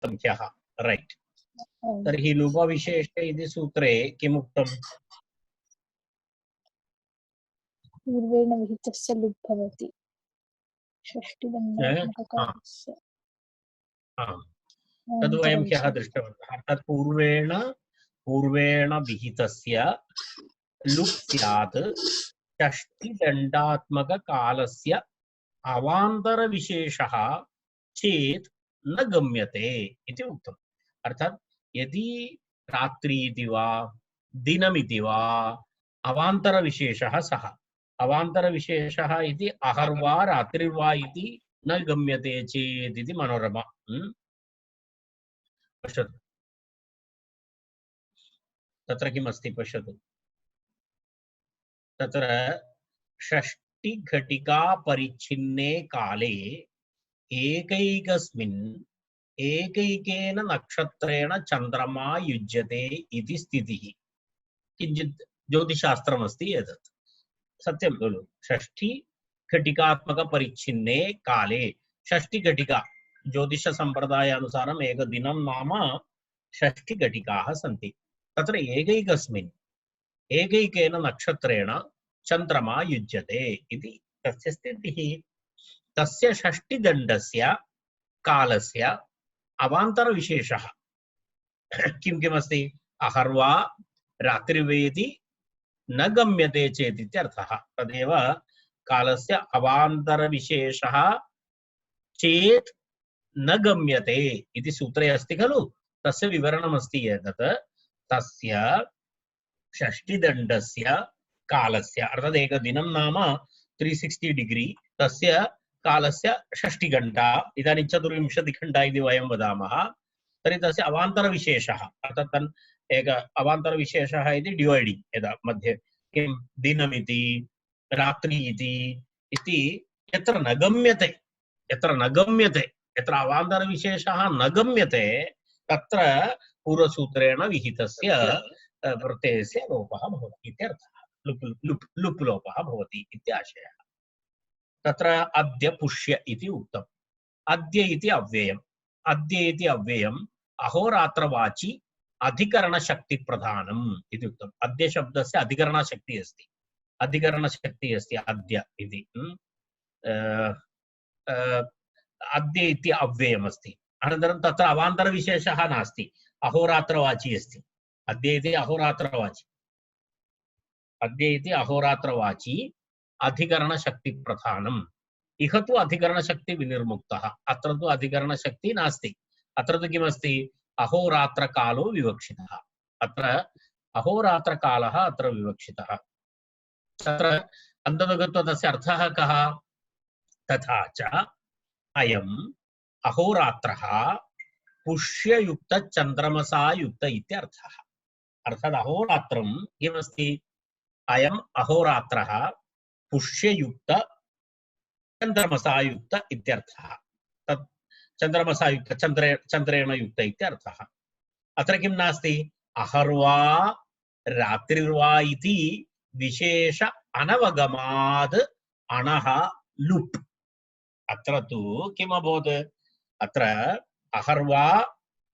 उक्तं ह्यः रैट् तर्हि लुपविशेष इति सूत्रे किम् उक्तम् पूर्वेण विहितस्य लुप् भवति षष्टिदण्डात्मककालस्य तद् वयं ह्यः दृष्टवन्तः अर्थात् पूर्वेण विहितस्य लुप् स्यात् षष्टिदण्डात्मककालस्य अवान्तरविशेषः चेत् न गम्यते इति उक्तम् अर्थात् यदि रात्रि इति वा दिनमिति वा अवान्तरविशेषः सः अवान्तरविशेषः इति अहर्वा रात्रिर्वा इति न गम्यते चेत् इति मनोरमा पश्यतु तत्र किमस्ति पश्यतु तत्र षष्टिघटिका परिच्छिन्ने काले एकैकस्मिन् एकैकेन नक्षत्रेण चन्द्रमा युज्यते इति स्थितिः किञ्चित् ज्योतिषशास्त्रमस्ति एतत् सत्यं खलु षष्टिघटिकात्मकपरिच्छिन्ने काले षष्टिघटिका ज्योतिषसम्प्रदायानुसारम् एकदिनं नाम षष्टिघटिकाः सन्ति तत्र एकैकस्मिन् एकैकेन नक्षत्रेण चन्द्रमा युज्यते इति तस्य स्थितिः तस्य षष्टिदण्डस्य कालस्य अवान्तरविशेषः किं किमस्ति अहर्वा रात्रिवेति न गम्यते चेत् इत्यर्थः तदेव कालस्य अवान्तरविशेषः चेत् न गम्यते इति सूत्रे अस्ति खलु तस्य विवरणमस्ति एतत् तस्य षष्टिदण्डस्य कालस्य अर्थात् एकदिनं नाम 360 डिग्री तस्य कालस्य षष्टिघण्टा इदानीं 24 घण्टा इति वयं वदामः तर्हि तस्य अवान्तरविशेषः अर्थात् तन् एक अवान्तरविशेषः इति डिवैडिङ्ग् यदा मध्ये किं दिनमिति रात्रि इति यत्र न गम्यते यत्र अवान्तरविशेषः न गम्यते तत्र पूर्वसूत्रेण विहितस्य प्रत्ययस्य लोपः भवति इत्यर्थः लुप् लोपः भवति इत्याशयः तत्र अद्य पुष्य इति उक्तम् अद्य इति अव्ययम् अहोरात्रवाची अधिकरणशक्तिप्रधानम् इति उक्तम् अद्य शब्दस्य अधिकरणशक्तिः अस्ति अद्य इति अद्य इति अव्ययमस्ति अनन्तरं तत्र अवान्तरविशेषः नास्ति अहोरात्रवाची अस्ति अद्य इति अहोरात्रवाची अधिकरणशक्तिप्रधानम् इह तु अधिकरणशक्तिविनिर्मुक्तः अत्र तु अधिकरणशक्तिः नास्ति अत्र तु किमस्ति अहोरात्रकालो विवक्षितः अत्र अहोरात्रकालः अत्र विवक्षितः तत्र अन्ततो गत्वा तस्य अर्थः कः तथा च अयम् अहोरात्रः पुष्ययुक्तचन्द्रमसायुक्त इत्यर्थः अर्थात् अहोरात्रं किमस्ति अयम् अहोरात्रः पुष्ययुक्त चन्द्रमसायुक्त इत्यर्थः तत् चन्द्रमसायुक्त चन्द्रेण युक्त इत्यर्थः अत्र किं नास्ति अहर्वा रात्रिर्वा इति विशेष अनवगमाद् अणः लुप् अत्र तु किम् अभवत् अत्र अहर्वा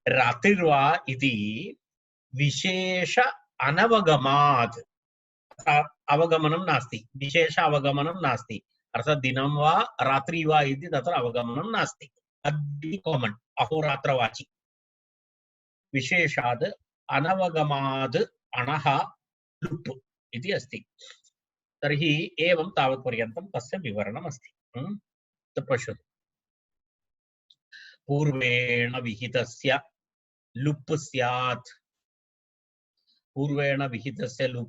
रात्रिर्वा इति विशेष अनवगमात् अवगमनं नास्ति विशेष अवगमनं नास्ति अर्थात् दिनं वा रात्रि वा इति तत्र अवगमनं नास्ति अद्य कामन् अहोरात्रवाची विशेषाद् अनवगमाद् अणः लुप् इति अस्ति तर्हि एवं तावत् पर्यन्तं तस्य विवरणम् अस्ति पश्यतु पूर्वेण विहितस्य लुप्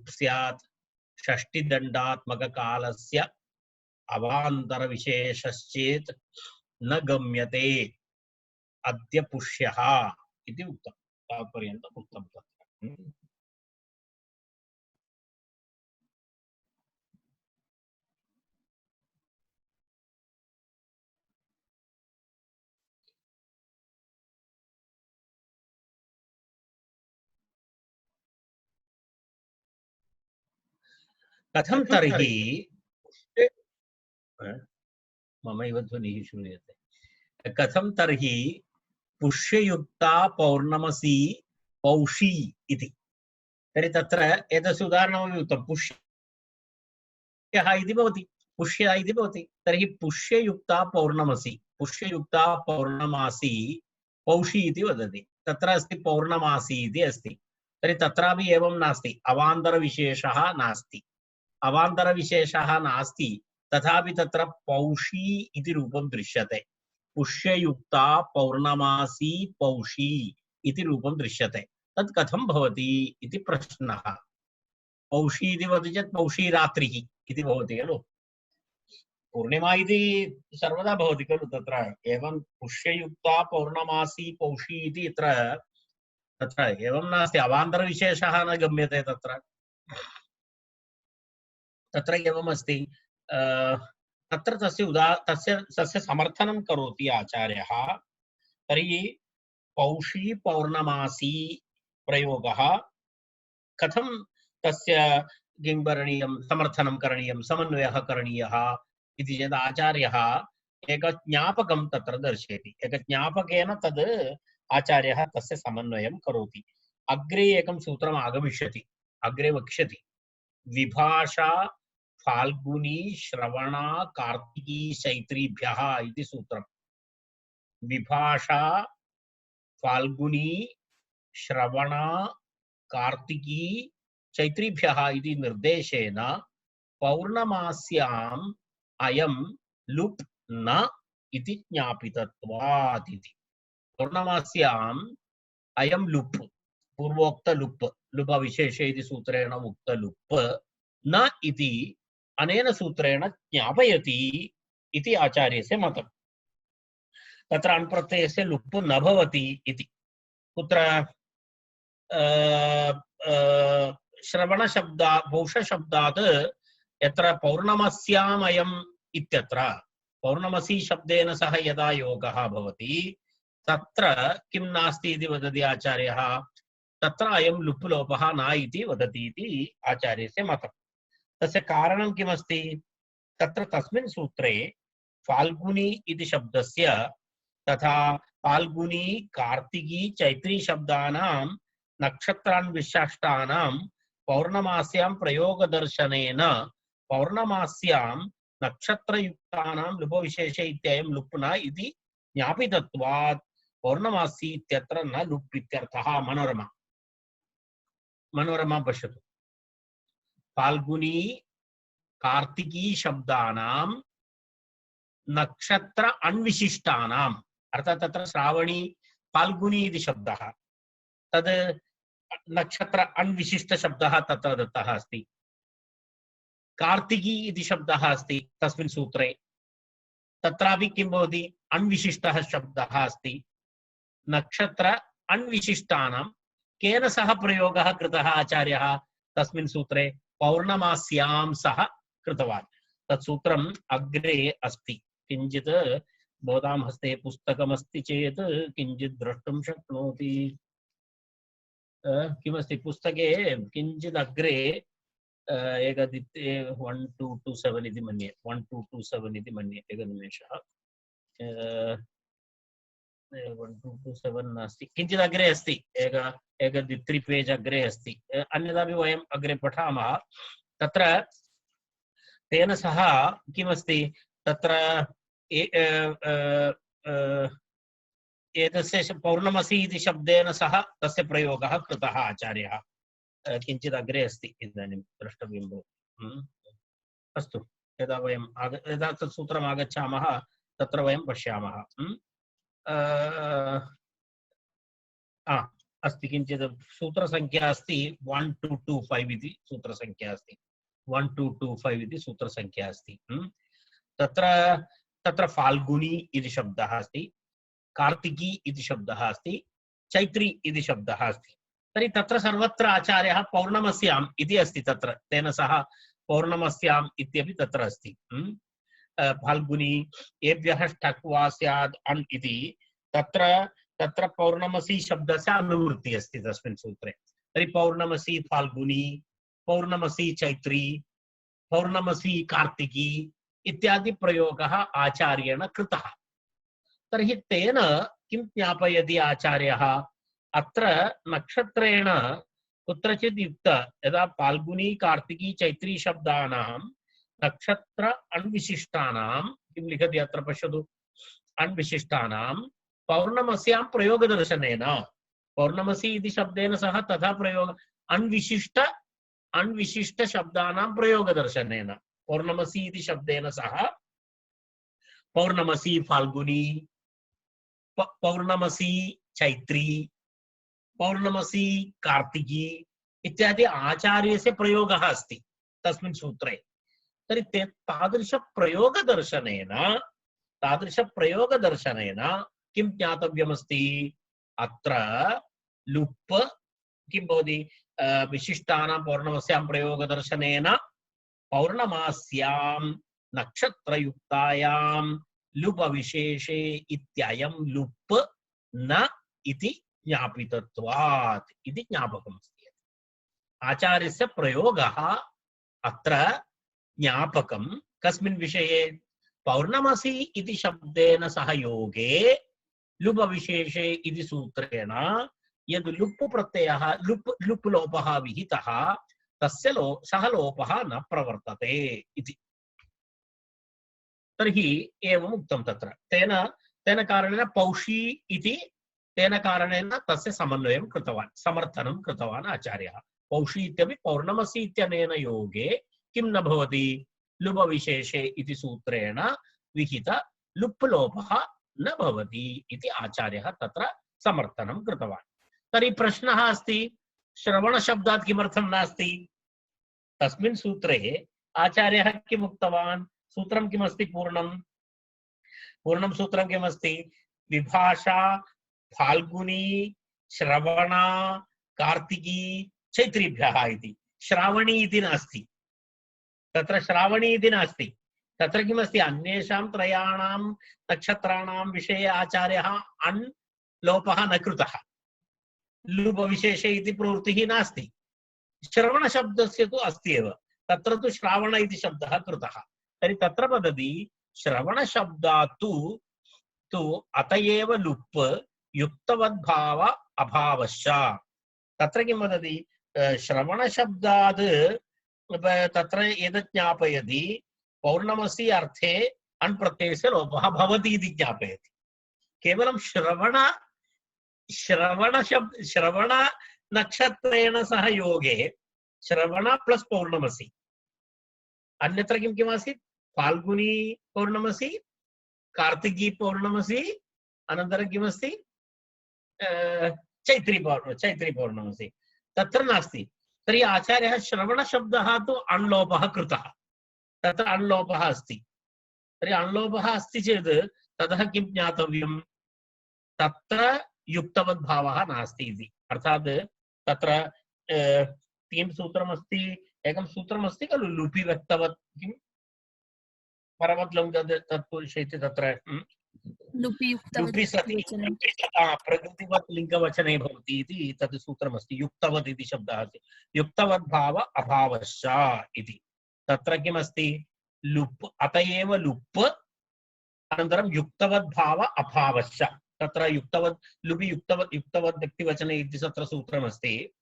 स्यात् षष्टिदण्डात्मककालस्य अवान्तरविशेषश्चेत् न गम्यते अद्य पुष्यः इति उक्तं तावत्पर्यन्तम् उक्तं तत्र कथं तर्हि ममैव ध्वनिः श्रूयते कथं तर्हि पुष्ययुक्ता पौर्णमसी पौषी इति। तर्हि तत्र एतस्य उदाहरणमपि उक्तं, पुष्यः इति भवति, पुष्य इति भवति। तर्हि पुष्ययुक्ता पौर्णमसी, पुष्ययुक्ता पौर्णमासी पौषी इति वदति। तत्र अस्ति पौर्णमासी इति अस्ति। तर्हि तत्रापि एवं नास्ति, अवान्तरविशेषः नास्ति, अवान्तरविशेषः नास्ति, तथापि तत्र पौषी इति रूपं दृश्यते। पुष्ययुक्ता पौर्णमासी पौषी इति रूपं दृश्यते। तत् कथं भवति इति प्रश्नः। पौषी इति वदति चेत् पौषी रात्रिः इति भवति खलु, पूर्णिमा इति सर्वदा भवति खलु। तत्र एवं पुष्ययुक्ता पौर्णमासी पौषी इति तत्र एवं नास्ति, अवान्तरविशेषः न गम्यते तत्र। तत्र एवमस्ति, तत्र तस्य समर्थनं करोति आचार्यः। तर्हि पौषी पौर्णमासी प्रयोगः कथं तस्य किं करणीयं, समर्थनं करणीयं, समन्वयः करणीयः इति चेत् आचार्यः एकज्ञापकं तत्र दर्शयति। एकज्ञापकेन तद् आचार्यः तस्य समन्वयं करोति। अग्रे एकं सूत्रम् आगमिष्यति, अग्रे वक्ष्यति। विभाषा फाल्गुनी श्रवणा कार्तिकी चैत्रीभ्यः इति सूत्रम्। विभाषा फाल्गुनी श्रवणा कार्तिकी चैत्रीभ्यः इति निर्देशेन पौर्णमास्याम् अयं लुप् न इति ज्ञापितत्वात् इति। पौर्णमास्याम् अयं लुप्, पूर्वोक्त लुप्, लुपविशेषे इति सूत्रेण उक्त लुप् न इति अनेन सूत्रेण ज्ञापयति इति आचार्यस्य मतम्। तत्र अण्प्रत्ययस्य लुप् न भवति इति। कुत्र श्रवणशब्दात् पौषशब्दात् यत्र पौर्णमस्याम् अयम् इत्यत्र पौर्णमसी शब्देन सह यदा योगः भवति तत्र किं नास्ति इति वदति आचार्यः। तत्र अयं लुप् लोपः न इति वदति इति आचार्यस्य मतम्। तस्य कारणं किमस्ति? तत्र तस्मिन् सूत्रे फाल्गुनी इति शब्दस्य तथा फाल्गुनी कार्तिकी चैत्री शब्दानां नक्षत्रान्विशिष्टानां पौर्णमास्यां प्रयोगदर्शनेन पौर्णमास्यां नक्षत्रयुक्तानां लुपविशेषे इत्ययं लुप् न इति ज्ञापितत्वात् पौर्णमासी इत्यत्र न लुप् इत्यर्थः। मनोरमा मनोरमा पश्यतु। फाल्गुनी कार्तिकी शब्दानां नक्षत्र अन्विशिष्टानाम्, अर्थात् तत्र श्रावणी फाल्गुनी इति शब्दः, तद् नक्षत्र अन्विशिष्ट शब्दः तत्र दत्तः अस्ति। कार्तिकी इति शब्दः अस्ति तस्मिन् सूत्रे, तत्रापि किं भवति? अन्विशिष्टः शब्दः अस्ति। नक्षत्र अन्विशिष्टानां केन सह प्रयोगः कृतः आचार्यः तस्मिन् सूत्रे? पौर्णमास्यां सह कृतवान्। तत् सूत्रम् अग्रे अस्ति, किञ्चित् भवतां हस्ते पुस्तकमस्ति चेत् किञ्चित् द्रष्टुं शक्नोति। किमस्ति पुस्तके किञ्चित् अग्रे 1227 इति मन्ये, 1227 इति मन्ये। एकनिमेषः, 1227 नास्ति, किञ्चित् अग्रे अस्ति, एक 2-3 पेज् अग्रे अस्ति। अन्यदापि वयम् अग्रे पठामः। तत्र तेन सह किमस्ति? तत्र एतस्य पौर्णमसी इति शब्देन सह तस्य प्रयोगः कृतः आचार्यः। किञ्चित् अग्रे अस्ति, इदानीं द्रष्टव्यं भवति। अस्तु, यदा वयं यदा तत् सूत्रम् आगच्छामः तत्र वयं पश्यामः। अस्ति किञ्चित् सूत्रसङ्ख्या अस्ति 1225 इति सूत्रसङ्ख्या अस्ति। 1225 इति सूत्रसङ्ख्या अस्ति। तत्र फाल्गुनी इति शब्दः अस्ति, कार्तिकी इति शब्दः अस्ति, चैत्री इति शब्दः अस्ति। तर्हि तत्र सर्वत्र आचार्यः पौर्णमस्याम् इति अस्ति, तत्र तेन सह पौर्णमस्याम् इत्यपि तत्र अस्ति। फाल्गुनी एभ्यः ष्ठक् वा स्यात् अण् इति तत्र पौर्णमसी शब्दस्य अनुवृत्तिः अस्ति तस्मिन् सूत्रे। तर्हि पौर्णमसी फाल्गुनी, पौर्णमसी चैत्री, पौर्णमसी कार्तिकी इत्यादि प्रयोगः आचार्येण कृतः। तर्हि तेन किं ज्ञापयति आचार्यः अत्र नक्षत्रेण कुत्रचित् युक्त यदा फाल्गुनी कार्तिकी चैत्री शब्दानां नक्षत्र अन्विशिष्टानां किं लिखति अत्र पश्यतु अन्विशिष्टानां पौर्णमस्यां प्रयोगदर्शनेन पौर्णमसी इति शब्देन सह तथा प्रयोग अन्विशिष्ट शब्दानां प्रयोगदर्शनेन पौर्णमसी इति शब्देन सह पौर्णमसी फाल्गुनी पौर्णमसी चैत्री पौर्णमसी कार्तिकी इत्यादि आचार्यस्य प्रयोगः अस्ति तस्मिन् सूत्रे। तर्हि तादृशप्रयोगदर्शनेन किं ज्ञातव्यमस्ति अत्र लुप् किं भवति विशिष्टानां पौर्णमस्यां प्रयोगदर्शनेन पौर्णमास्यां नक्षत्रयुक्तायां लुपविशेषे इत्ययं लुप् न इति ज्ञापितत्वात् इति ज्ञापकमस्ति। आचार्यस्य प्रयोगः अत्र ज्ञापकं कस्मिन् विषये पौर्णमसी इति शब्देन सह योगे लुपविशेषे इति सूत्रेण यद् लुप् प्रत्ययः लुप् लोपः विहितः तस्य सः लोपः न प्रवर्तते इति। तर्हि एवम् उक्तं तत्र तेन कारणेन पौषी इति तेन कारणेन तस्य समन्वयं कृतवान् समर्थनं कृतवान् आचार्यः। पौषी इत्यपि पौर्णमसी इत्यनेन योगे किं न भवति लुपविशेषे इति सूत्रेण विहित लुप् लोपः न भवति इति आचार्यः तत्र समर्थनं कृतवान्। तर्हि प्रश्नः अस्ति श्रवणशब्दात् किमर्थं नास्ति? तस्मिन् सूत्रे आचार्यः किम् उक्तवान्? सूत्रं किमस्ति? पूर्णं सूत्रं किमस्ति? विभाषा फाल्गुनी श्रवणा कार्तिकी चैत्रीभ्यः इति। श्रावणी इति नास्ति तत्र, श्रावणी इति नास्ति तत्र। किमस्ति? अन्येषां त्रयाणां नक्षत्राणां विषये आचार्यः अण् लोपः न कृतः, लुपविशेषे इति प्रवृत्तिः नास्ति। श्रवणशब्दस्य तु अस्ति एव, तत्र तु श्रावण इति शब्दः कृतः। तर्हि तत्र वदति श्रवणशब्दात् तु अत एव लुप् युक्तवद्भाव अभावश्च। तत्र किं वदति? श्रवणशब्दात् तत्र एतत् ज्ञापयति पौर्णमसी अर्थे अण् प्रत्ययस्य लोपः भवति इति ज्ञापयति। केवलं श्रवण नक्षत्रेण सह योगे श्रवण प्लस पौर्णमसी। अन्यत्र किं किमासीत्? फाल्गुनी पौर्णमसी, कार्तिकी पौर्णमसी, अनन्तरं किमस्ति? चैत्री पौर्णमसी। तत्र नास्ति। तर्हि आचार्यः श्रवणशब्दः तु अण्लोपः कृतः, तत्र अण्लोपः अस्ति। तर्हि अण्लोपः अस्ति चेत् ततः किं ज्ञातव्यं? तत्र युक्तवद्भावः नास्ति इति। अर्थात् तत्र किं सूत्रमस्ति? एकं सूत्रमस्ति खलु लुपि व्यक्तवत् किं परवद्लुङ् तत्पुरुष इति तत्र लुपि सति प्रकृतिवत् लिङ्गवचने भवति इति तत् सूत्रमस्ति। युक्तवत् इति शब्दः अस्ति। युक्तवद्भाव अभावश्च इति। तत्र किमस्ति? लुप् अत एव लुप् अनन्तरं युक्तवद्भाव अभावश्च। तत्र युक्तवत् लुपि युक्तवत् व्यक्तिवचने इति तत्र सूत्रमस्ति।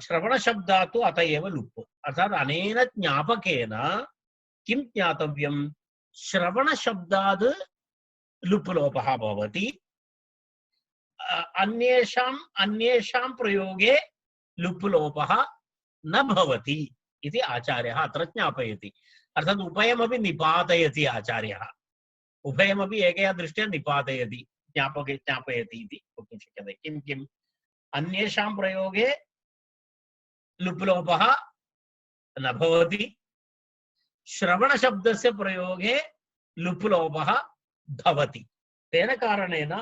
श्रवणशब्दात् तु अत एव लुप्। अर्थात् अनेन ज्ञापकेन किं ज्ञातव्यं? श्रवणशब्दात् लुप् लोपः भवति, अन्येषां प्रयोगे लुप् लोपः न भवति इति आचार्यः अत्र ज्ञापयति। अर्थात् उभयमपि निपातयति आचार्यः, उभयमपि एकया दृष्ट्या निपातयति, ज्ञापयति इति वक्तुं शक्यते। किम्? अन्येषां प्रयोगे लुप् लोपः न भवति, श्रवणशब्दस्य प्रयोगे लुप् लोपः भवति। तेन कारणेन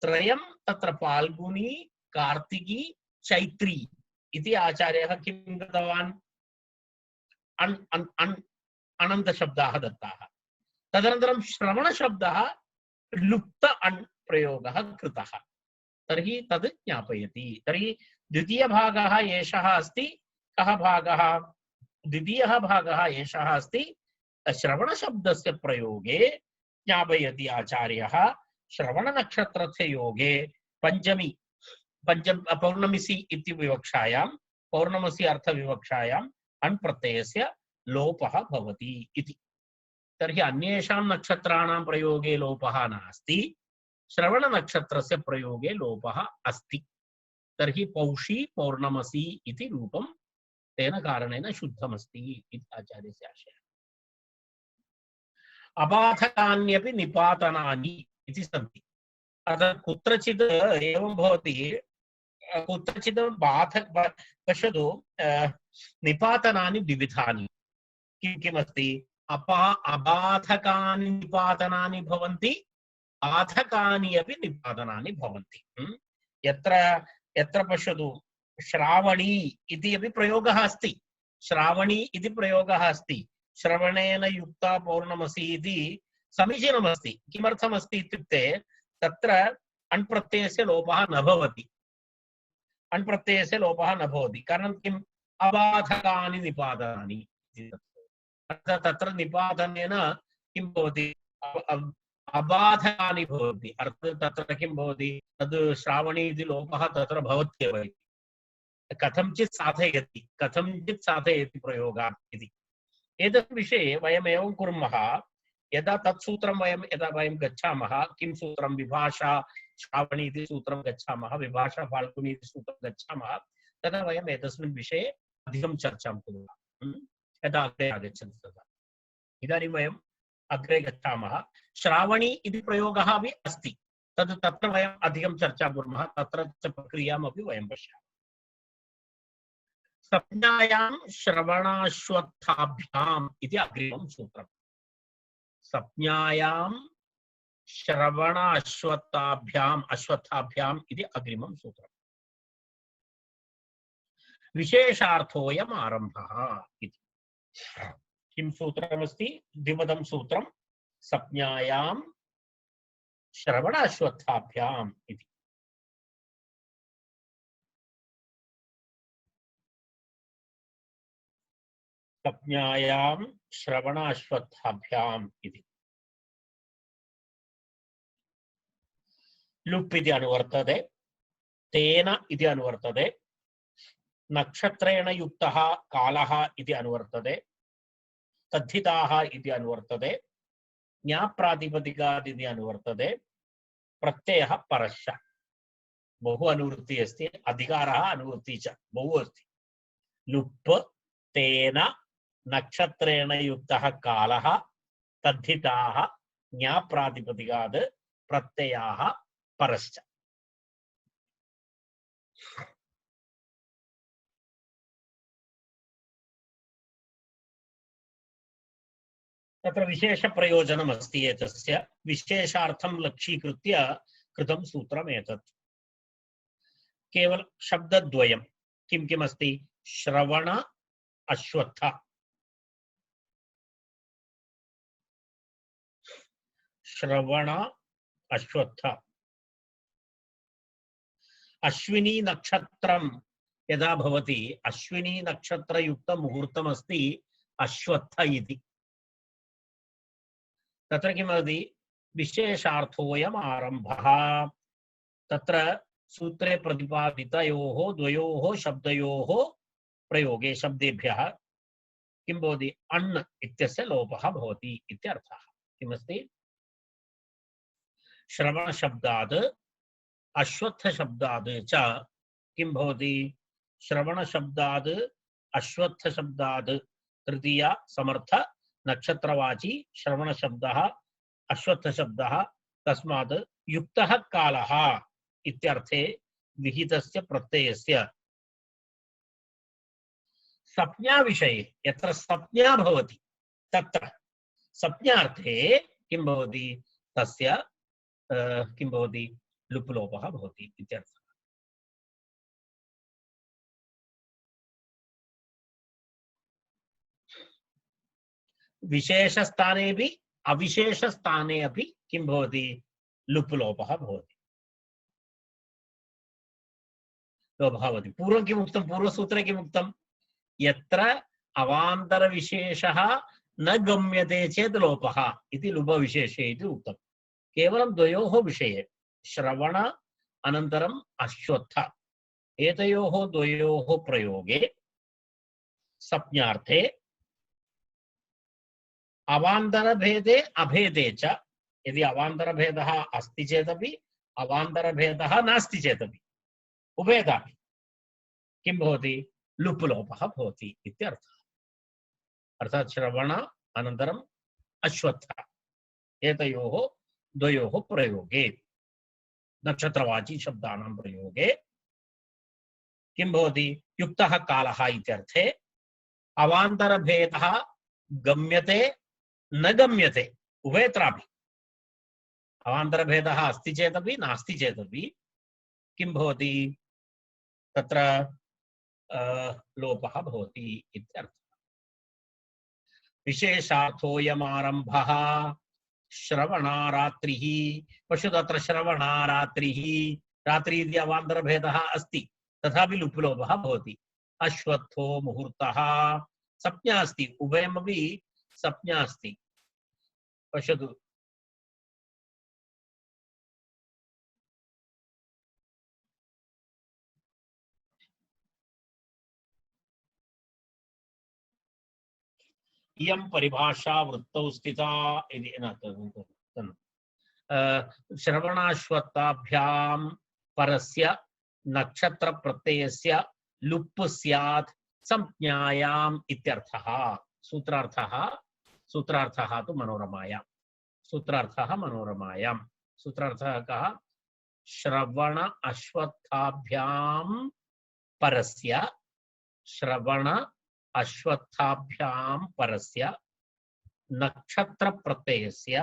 त्रयं तत्र फाल्गुनी कार्तिकी चैत्री इति आचार्यः किं कृतवान्? अनन्तशब्दाः दत्ताः। तदनन्तरं श्रवणशब्दः लुप्त अण् प्रयोगः कृतः। तर्हि तद् ज्ञापयति। तर्हि द्वितीयभागः एषः अस्ति। कः भागः? द्वितीयः भागः एषः अस्ति। श्रवणशब्दस्य प्रयोगे ज्ञापयति आचार्यः श्रवणनक्षत्रस्य योगे पञ्चमी पौर्णमिसि इति विवक्षायां पौर्णमसि अर्थविवक्षायाम् अण् प्रत्ययस्य लोपः भवति इति। तर्हि अन्येषां नक्षत्राणां प्रयोगे लोपः नास्ति, श्रवणनक्षत्रस्य प्रयोगे लोपः अस्ति। तर्हि पौषी पौर्णमसि इति रूपं तेन कारणेन शुद्धमस्ति इति आचार्यस्य आशयः। अबाधकान्यपि निपातनानि इति सन्ति। अतः कुत्रचित् एवं भवति, कुत्रचित् पश्यतु निपातनानि द्विविधानि। किमस्ति? अबाधकानि निपातनानि भवन्ति, बाधकानि अपि निपातनानि भवन्ति। यत्र यत्र पश्यतु श्रावणी इति अपि प्रयोगः अस्ति, श्रावणी इति प्रयोगः अस्ति, श्रवणेन युक्ता पौर्णमसि इति समीचीनमस्ति। किमर्थमस्ति इत्युक्ते तत्र अण् प्रत्ययस्य लोपः न भवति, अण् प्रत्ययस्य लोपः न भवति। कारणं किम्? अबाधकानि निपातनानि। तत्र निपातनेन किं भवति? अबाधकानि भवन्ति। अर्थात् तत्र किं भवति? तद् श्रावणी इति लोपः तत्र भवत्येव, कथञ्चित् साधयति प्रयोगात् इति। एतत् विषये वयम् एवं कुर्मः, यदा तत् सूत्रं यदा वयं गच्छामः, किं सूत्रं? विभाषा श्रावणी इति सूत्रं गच्छामः, विभाषा फाल्गुनी इति सूत्रं गच्छामः, तदा वयम् एतस्मिन् विषये अधिकं चर्चां कुर्मः, यदा अग्रे आगच्छन्ति तदा। इदानीं वयम् अग्रे गच्छामः। श्रावणी इति प्रयोगः अपि अस्ति, तत्र वयम् अधिकं चर्चां कुर्मः, तत्र च प्रक्रियामपि वयं पश्यामः। संज्ञायां श्रवणाश्वत्थाभ्याम् इति अग्रिमं सूत्रम्। संज्ञायां अश्वत्थाभ्याम् इति अग्रिमं सूत्रम्। विशेषार्थोऽयम् आरम्भः इति। किं सूत्रमस्ति? द्विपदं सूत्रं, संज्ञायां श्रवणाश्वत्थाभ्याम् इति। संज्ञायां श्रवणाश्वत्थाभ्याम् इति। लुप् इति अनुवर्तते, तेन इति अनुवर्तते, नक्षत्रेण युक्तः कालः इति अनुवर्तते, तद्धिताः इति अनुवर्तते, ज्ञाप्रातिपदिकात् इति अनुवर्तते, प्रत्ययः परश्च। बहु अनुवृत्तिः अस्ति, अधिकारः अनुवृत्तिः च बहु अस्ति। लुप्, तेन, नक्षत्रेण युक्तः कालः, तद्धिताः, ज्ञाप्रातिपदिकात्, प्रत्ययाः परश्च। तत्र विशेषप्रयोजनम् अस्ति एतस्य, विशेषार्थं लक्ष्यीकृत्य कृतं सूत्रम् एतत्। केवल शब्दद्वयं किं किमस्ति? श्रवण अश्वत्थ। श्रवण अश्वत्थ। अश्विनी नक्षत्रं यदा भवति, अश्विनी नक्षत्रयुक्त मुहूर्तमस्ति अश्वत्थ इति। तत्र किमस्ति? विशेषार्थोऽयम् आरम्भः। तत्र सूत्रे प्रतिपादितयोः द्वयोः शब्दयोः प्रयोगे शब्देभ्यः किं भवति? अण् इत्यस्य लोपः भवति इत्यर्थः। किमस्ति? श्रवणशब्दात् अश्वत्थशब्दात् च किं भवति? श्रवणशब्दात् अश्वत्थशब्दात् तृतीया समर्थ नक्षत्रवाची श्रवणशब्दः अश्वत्थशब्दः, तस्मात् युक्तः कालः इत्यर्थे विहितस्य प्रत्ययस्य संज्ञा विषये यत्र संज्ञा भवति तत्र संज्ञार्थे किं भवति? तस्य किं भवति? लुप् लोपः भवति इत्यर्थः। विशेषस्थानेऽपि अविशेषस्थाने अपि किं भवति? लुप् लोपः भवति। लोपः भवति। पूर्वं किम् उक्तं? पूर्वसूत्रे किम् उक्तं? यत्र अवान्तरविशेषः न गम्यते चेत् लोपः इति लुपविशेषे इति उक्तं। केवलं द्वयोः विषये श्रवण अनन्तरम् अश्वत्थ एतयोः द्वयोः प्रयोगे संज्ञार्थे अवान्तरभेदे अभेदे च यदि अवान्तरभेदः अस्ति चेदपि अवान्तरभेदः नास्ति चेदपि उभयतापि किं भवति लुप् लोपः भवति इत्यर्थः। अर्थात् श्रवण अनन्तरम् अश्वत्थ एतयोः द्वयोः प्रयोगे नक्षत्रवाची शब्दानां प्रयोगे किं भवति युक्तः कालः इत्यर्थे अवान्तरभेदः गम्यते न गम्यते उभयत्रापि अवान्तरभेदः अस्ति चेदपि नास्ति चेदपि किं भवति तत्र लोपः भवति इत्यर्थः। विशेषार्थोऽयमारम्भः श्रवणारात्रिः पश्यतु अत्र श्रवणारात्रिः रात्रि इति अवान्तरभेदः अस्ति तथापि लुप् लोपः भवति। अश्वत्थो मुहूर्तः संज्ञा अस्ति उभयमपि संज्ञा अस्ति पश्यतु इयं परिभाषा वृत्तौ स्थिता इति श्रवणाश्वत्थाभ्यां परस्य नक्षत्र प्रत्ययस्य लुप् स्यात् संज्ञायाम् इत्यर्थः। सूत्रार्थः तु मनोरमायां सूत्रार्थः कः श्रवण अश्वत्थाभ्यां परस्य श्रवण अश्वत्थाभ्यां परस्य नक्षत्र प्रत्ययस्य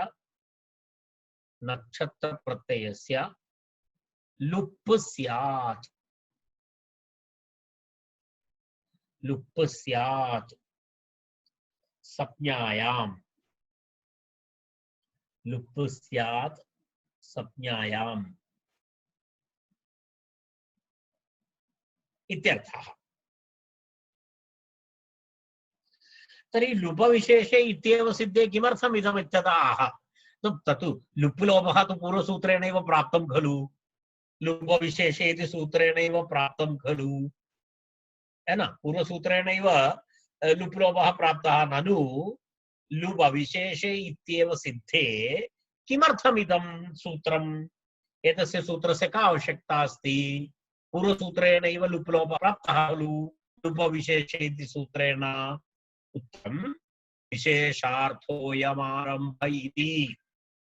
लुप् स्यात् संज्ञायाम् इत्यर्थः। तर्हि लुपविशेषे इत्येव सिद्धे किमर्थम् इदम् इत्यतः तत्तु लुप् लोपः तु पूर्वसूत्रेणैव प्राप्तं खलु लुपविशेषे इति सूत्रेणैव प्राप्तं खलु है ना पूर्वसूत्रेणैव लुप् लोपः प्राप्तः ननु लुपविशेषे इत्येव सिद्धे किमर्थम् इदं सूत्रम् एतस्य सूत्रस्य का आवश्यकता अस्ति पूर्वसूत्रेणैव लुप् लोपः प्राप्तः खलु लुपविशेषे इति सूत्रेण उत्तम विशेषार्थोऽयमारम्भ इति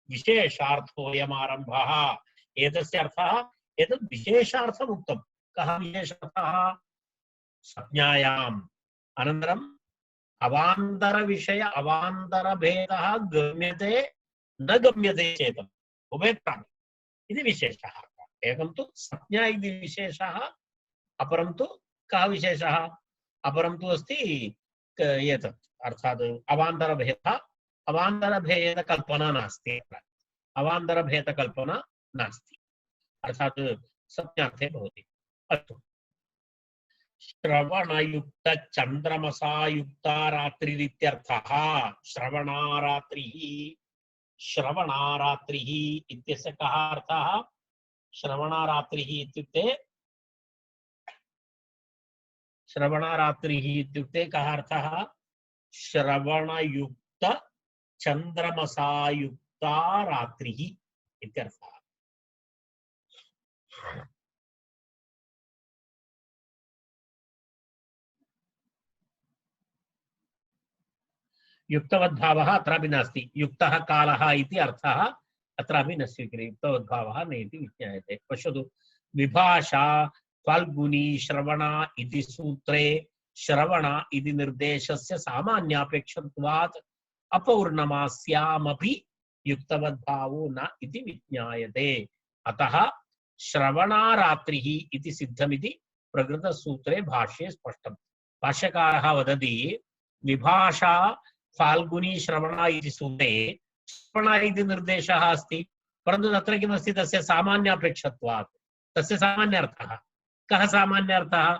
विशेषार्थोऽयमारम्भः एतस्य अर्थः एतद् विशेषार्थम् उक्तं कः विशेषार्थः संज्ञायाम् अनन्तरम् अवान्तरविषय अवान्तरभेदः गम्यते न गम्यते चेत् उभयत्रापि इति विशेषः। एकं तु संज्ञा इति विशेषः अपरं तु कः विशेषः अपरं तु अस्ति एतत् अर्थात् अवान्तरभेदकल्पना नास्ति अवान्तरभेदकल्पना नास्ति अर्थात् संज्ञार्थे भवति। अस्तु श्रवणयुक्त चन्द्रमसायुक्ता रात्रिरित्यर्थः श्रवणारात्रिः इत्यस्य कः अर्थः श्रवणारात्रिः इत्युक्ते कः अर्थः श्रवणयुक्त चन्द्रमसायुक्ता रात्रिः इत्यर्थः। युक्तवद्भावः अत्रापि नास्ति युक्तः कालः इति अर्थः अत्रापि न स्वीक्रियते युक्तवद्भावः न इति विज्ञायते। पश्यतु विभाषा फाल्गुनी श्रवण इति सूत्रे श्रवण इति निर्देशस्य सामान्यापेक्षत्वात् अपौर्णमास्यामपि युक्तवद्भावो न इति विज्ञायते। अतः श्रवणारात्रिः इति सिद्धमिति प्रकृतसूत्रे भाष्ये स्पष्टम्। भाष्यकारः वदति विभाषा फाल्गुनी श्रवण इति सूत्रे श्रवण इति निर्देशः अस्ति परन्तु तत्र किमस्ति तस्य सामान्यापेक्षत्वात् तस्य सामान्यार्थः कः सामान्यार्थः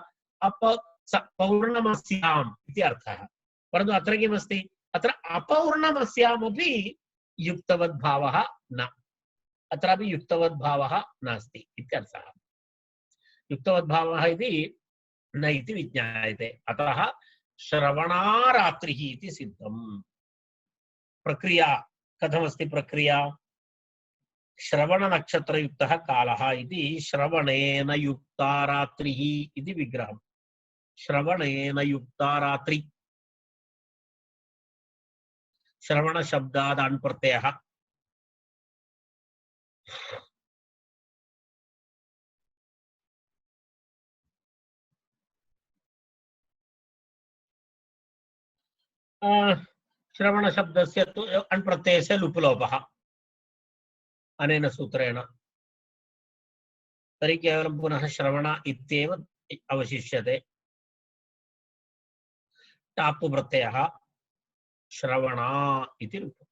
पौर्णमस्याम् इति अर्थः परन्तु अत्र किमस्ति अत्र अपौर्णमस्यामपि युक्तवद्भावः न अत्रापि युक्तवद्भावः नास्ति इत्यर्थः। युक्तवद्भावः इति न इति विज्ञायते, अतः श्रवणारात्रिः इति सिद्धम्। प्रक्रिया कथमस्ति? प्रक्रिया श्रवणनक्षत्रयुक्तः कालः इति श्रवणेन युक्ता रात्रिः इति विग्रहम्। श्रवणेन युक्ता रात्रि, श्रवणशब्दाद् अण् प्रत्ययः। श्रवणशब्दस्य तु अण् प्रत्ययस्य लुप्लोपः अनेन सूत्रेण। तर्हि केवलं पुनः श्रवण इत्येव अवशिष्यते। टाप् प्रत्ययः श्रवणा इति रूपम्।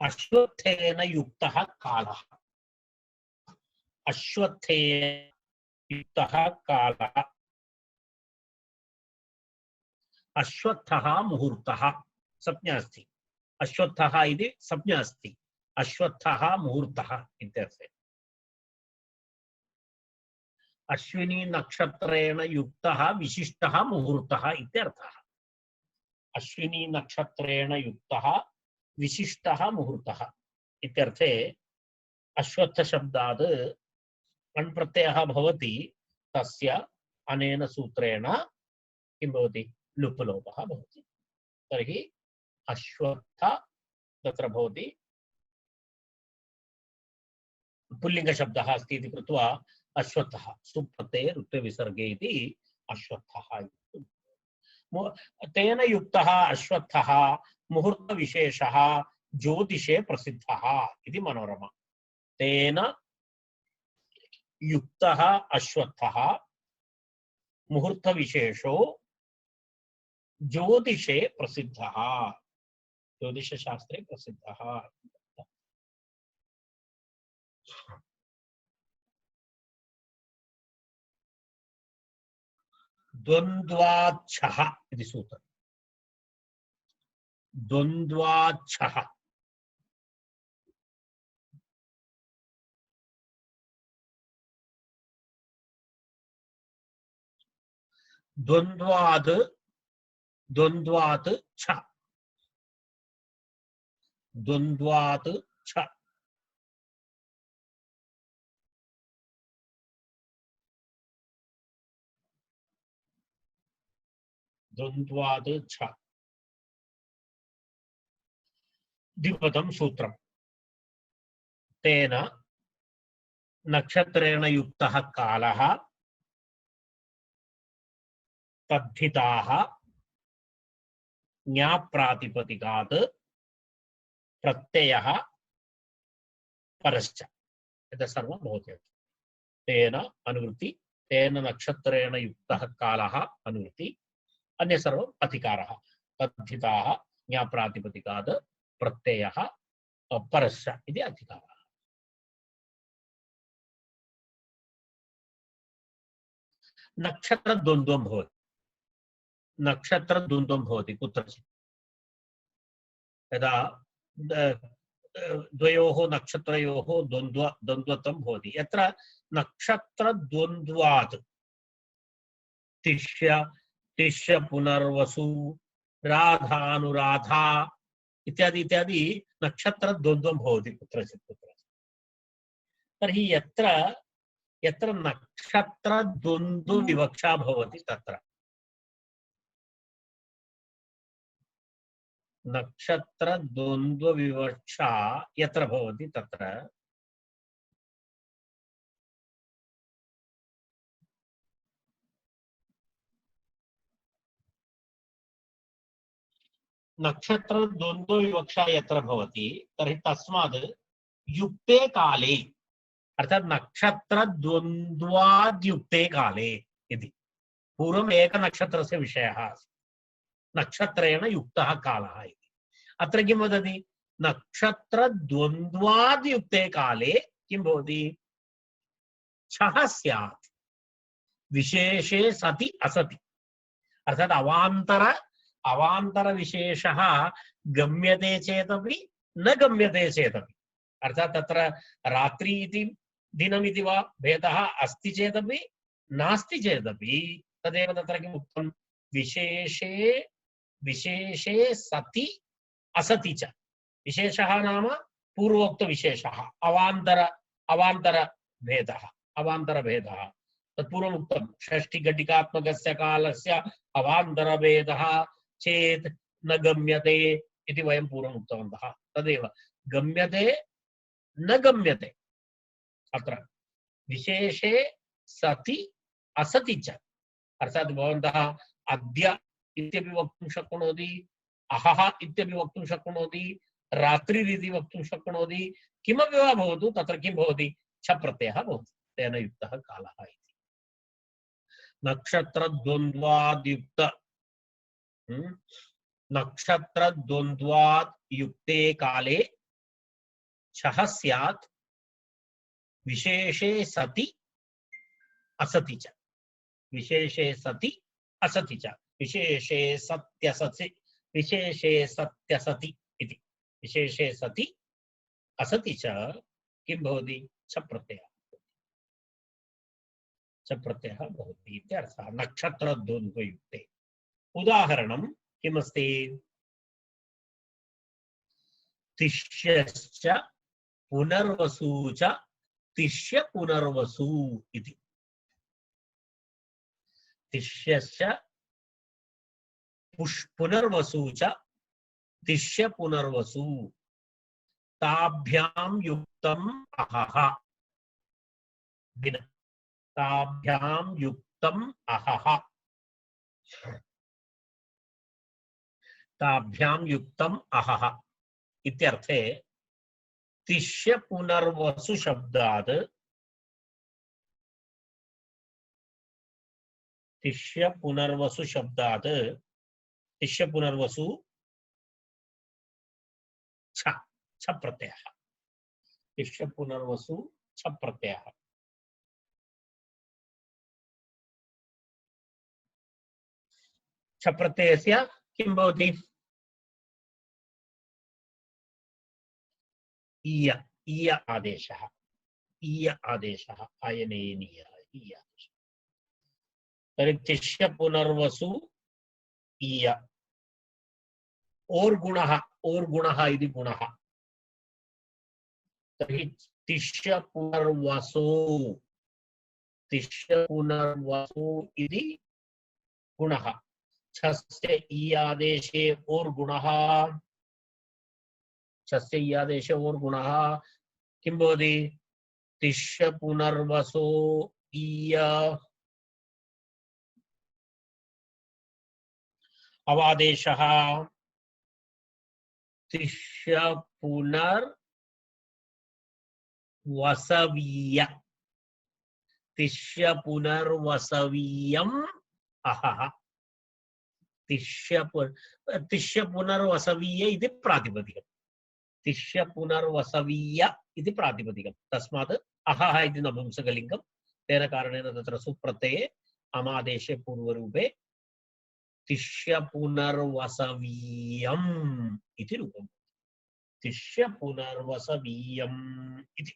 अश्वत्थेन युक्तः कालः, अश्वत्थेन युक्तः कालः, अश्वत्थः मुहूर्तः संज्ञा अस्ति। अश्वत्थः इति संज्ञा अस्ति। अश्वत्थः मुहूर्तः इत्यर्थे। अश्विनी नक्षत्रेण युक्तः विशिष्टः मुहूर्तः इत्यर्थः। अश्विनी नक्षत्रेण युक्तः विशिष्टः मुहूर्तः इत्यर्थे अश्वत्थ शब्दात् अण् प्रत्ययः भवति, तस्य अनेन सूत्रेण किं भवति? लुप्लोपः भवति। तर्हि अश्वत्थ तत्र भवति पुल्लिङ्गशब्दः अस्ति इति कृत्वा अश्वत्थः सुप्रत्यये ऋत्विसर्गे इति अश्वत्थः। तेन युक्तः अश्वत्थः मुहूर्तविशेषः ज्योतिषे प्रसिद्धः इति मनोरमा। तेन युक्तः अश्वत्थः मुहूर्तविशेषो ज्योतिषे प्रसिद्धः, ज्योतिषशास्त्रे प्रसिद्धः। द्वन्द्वाच्छः इति सूत्रम्। द्वन्द्वाच्छः द्वन्द्वात् द्वन्द्वात् छ, द्वन्द्वात् छ। द्वन्द्वात् छ द्विपदं सूत्रम्। तेन नक्षत्रेण युक्तः कालः तद्धिताः ज्ञाप्रातिपदिकात् प्रत्ययः परश्च। एतत् सर्वं भवति। तेन अनुवृत्ति, तेन नक्षत्रेण युक्तः कालः अनुवृत्ति, अन्य सर्वम् अधिकारः। तद्धिताः ज्ञाप्रातिपदिकात् प्रत्ययः परश्च इति अधिकारः। नक्षत्रद्वन्द्वं भवति, नक्षत्रद्वन्द्वं भवति कुत्रचित्। यदा द्वयोः नक्षत्रयोः द्वन्द्वत्वं भवति, यत्र नक्षत्रद्वन्द्वात् तिष्य पुनर्वसु राधानुराधा इत्यादि इत्यादि नक्षत्रद्वन्द्वं भवति कुत्रचित् कुत्रचित्। तर्हि यत्र यत्र नक्षत्रद्वन्द्वविवक्षा भवति तत्र नक्षत्रद्वन्द्वविवक्षा यत्र भवति तत्र नक्षत्रद्वन्द्वविवक्षा यत्र भवति तर्हि तस्मात् युक्ते काले, अर्थात् नक्षत्रद्वन्द्वाद्युक्ते काले इति। पूर्वम् एकनक्षत्रस्य विषयः अस्ति, नक्षत्रेण युक्तः कालः इति। अत्र किं वदति? नक्षत्रद्वन्द्वाद्युक्ते काले किं भवति छः स्यात् विशेषे सति असति अर्थात अवान्तर विशेषः गम्यते चेदपि न गम्यते चेदपि अर्थात तत्र रात्रि इति दिनमिति वा भेदः अस्ति चेदपि नास्ति चेदपि तदेव तत्र किम् उक्तं विशेषे सति असति च विशेषः नाम पूर्वोक्त विशेषः अवान्तर भेदः तत्पूर्वम् उक्तं षष्ठिघटिकात्मकस्य कालस्य अवान्तरभेदः चेत् न गम्यते इति वयं पूर्वम् उक्तवन्तः तदेव गम्यते न गम्यते अत्र विशेषे सति असति च अर्थात् भवन्तः अद्य इत्यपि वक्तुं शक्नोति अहः इत्यपि वक्तुं शक्नोति रात्रिरिति वक्तुं शक्नोति किमपि वा भवतु तत्र किं भवति छ प्रत्ययः भवति तेन युक्तः कालः इति नक्षत्रद्वन्द्वाद् युक्ते काले छः स्यात् विशेषे सति असति च विशेषे सति असति च विशेषे सत्यसति इति विशेषे सति असति च किं भवति छ प्रत्ययः भवति इत्यर्थः नक्षत्रद्वन्द्वयुक्ते उदाहरणं किमस्ति तिष्यश्च पुनर्वसु च तिष्य पुनर्वसु इति तिष्यश्च पुनर्वसु च तिष्य पुनर्वसु ताभ्यां युक्तम् अहः दिन ताभ्यां युक्तम् अहः ताभ्यां युक्तम् अहः इत्यर्थे तिष्य पुनर्वसु शब्दात् तिष्य पुनर्वसु छ प्रत्ययः तिष्य पुनर्वसु छ प्रत्ययः छ प्रत्ययस्य किं भवति ईय आदेशः आयनेनीय ईय आदेशः तर्हि तिष्य पुनर्वसु ईय और गुणः इति गुणः तर्हि तिष्य पुनर्वसु इति गुणः छस्य ई आदेशे और गुणः छस्य ई आदेशे और गुणः किं भवति तिष्य पुनर्वसो ईय अवादेशः तिष्य पुनर्वसवीयम् अहः तिष्य पुनर्वसवीय इति प्रातिपदिकम् तिष्य पुनर्वसवीय इति प्रातिपदिकम् तस्मात् अहः इति नपुंसकलिङ्गं तेन कारणेन तत्र सुप्रत्यये अमादेशे पूर्वरूपे तिष्य पुनर्वसवीयम् इति रूपम् तिष्य पुनर्वसवीयम् इति